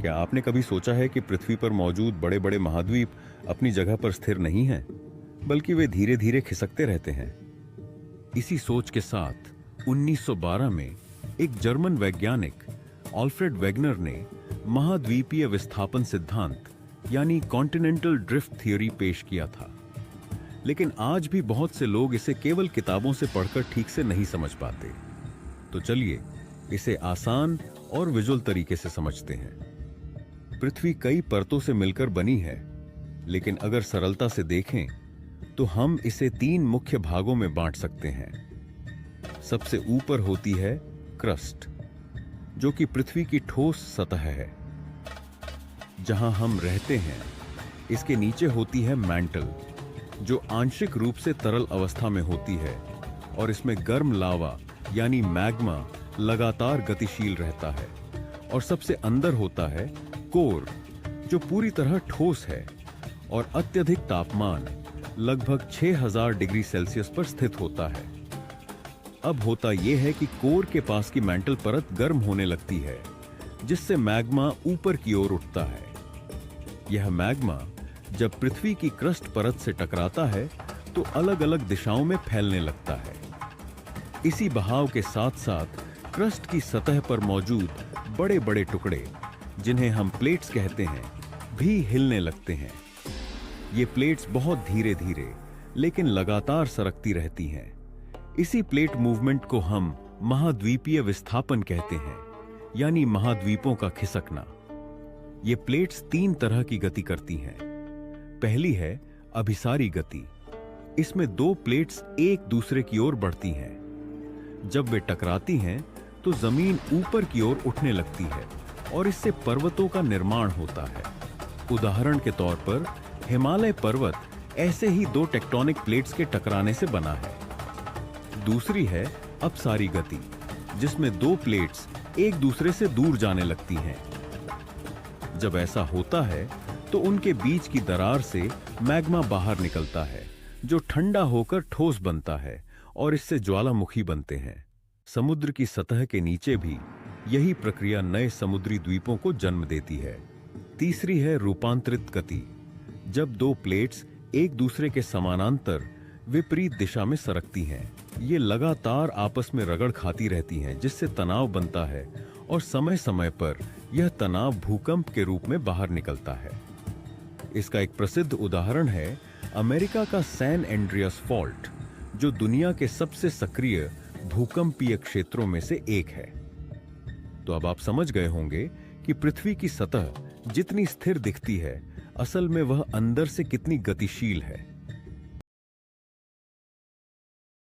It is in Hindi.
क्या आपने कभी सोचा है कि पृथ्वी पर मौजूद बड़े बड़े महाद्वीप अपनी जगह पर स्थिर नहीं हैं, बल्कि वे धीरे धीरे खिसकते रहते हैं? इसी सोच के साथ 1912 में एक जर्मन वैज्ञानिक ऑल्फ्रेड वेगनर ने महाद्वीपीय विस्थापन सिद्धांत यानी कॉन्टिनेंटल ड्रिफ्ट थ्योरी पेश किया था। लेकिन आज भी बहुत से लोग इसे केवल किताबों से पढ़कर ठीक से नहीं समझ पाते। तो चलिए इसे आसान और विजुअल तरीके से समझते हैं। पृथ्वी कई परतों से मिलकर बनी है, लेकिन अगर सरलता से देखें तो हम इसे 3 मुख्य भागों में बांट सकते हैं। सबसे ऊपर होती है क्रस्ट, जो कि पृथ्वी की ठोस सतह है जहां हम रहते हैं। इसके नीचे होती है मैंटल, जो आंशिक रूप से तरल अवस्था में होती है और इसमें गर्म लावा यानी मैग्मा लगातार गतिशील रहता है। और सबसे अंदर होता है कोर, जो पूरी तरह ठोस है और अत्यधिक तापमान लगभग 6000 डिग्री सेल्सियस पर स्थित होता है। अब होता यह है कि कोर के पास की मैंटल परत गर्म होने लगती है, जिससे मैग्मा ऊपर की ओर उठता है। यह मैग्मा जब पृथ्वी की क्रस्ट परत से टकराता है तो अलग अलग दिशाओं में फैलने लगता है। इसी बहाव के साथ साथ क्रस्ट की सतह पर मौजूद बड़े बड़े टुकड़े, जिन्हें हम प्लेट्स कहते हैं, भी हिलने लगते हैं। ये प्लेट्स बहुत धीरे धीरे लेकिन लगातार सरकती रहती हैं। इसी प्लेट मूवमेंट को हम महाद्वीपीय विस्थापन कहते हैं, यानी महाद्वीपों का खिसकना। ये प्लेट्स 3 तरह की गति करती हैं। पहली है अभिसारी गति। इसमें 2 प्लेट्स एक दूसरे की ओर बढ़ती हैं। जब वे टकराती हैं तो जमीन ऊपर की ओर उठने लगती है और इससे पर्वतों का निर्माण होता है। उदाहरण के तौर पर हिमालय पर्वत ऐसे ही 2 टेक्टोनिक प्लेट्स के टकराने से बना है। दूसरी है अपसारी गति, जिसमें 2 प्लेट्स एक दूसरे से दूर जाने लगती हैं। जब ऐसा होता है तो उनके बीच की दरार से मैग्मा बाहर निकलता है, जो ठंडा होकर ठोस बनता है और इससे ज्वालामुखी बनते हैं। समुद्र की सतह के नीचे भी यही प्रक्रिया नए समुद्री द्वीपों को जन्म देती है। तीसरी है रूपांतरित गति। जब 2 प्लेट्स एक दूसरे के समानांतर विपरीत दिशा में सरकती हैं, ये लगातार आपस में रगड़ खाती रहती हैं, जिससे तनाव बनता है और समय समय पर यह तनाव भूकंप के रूप में बाहर निकलता है। इसका एक प्रसिद्ध उदाहरण है अमेरिका का सैन एंड्रियास फॉल्ट, जो दुनिया के सबसे सक्रिय भूकंपीय क्षेत्रों में से एक है। तो अब आप समझ गए होंगे कि पृथ्वी की सतह जितनी स्थिर दिखती है, असल में वह अंदर से कितनी गतिशील है।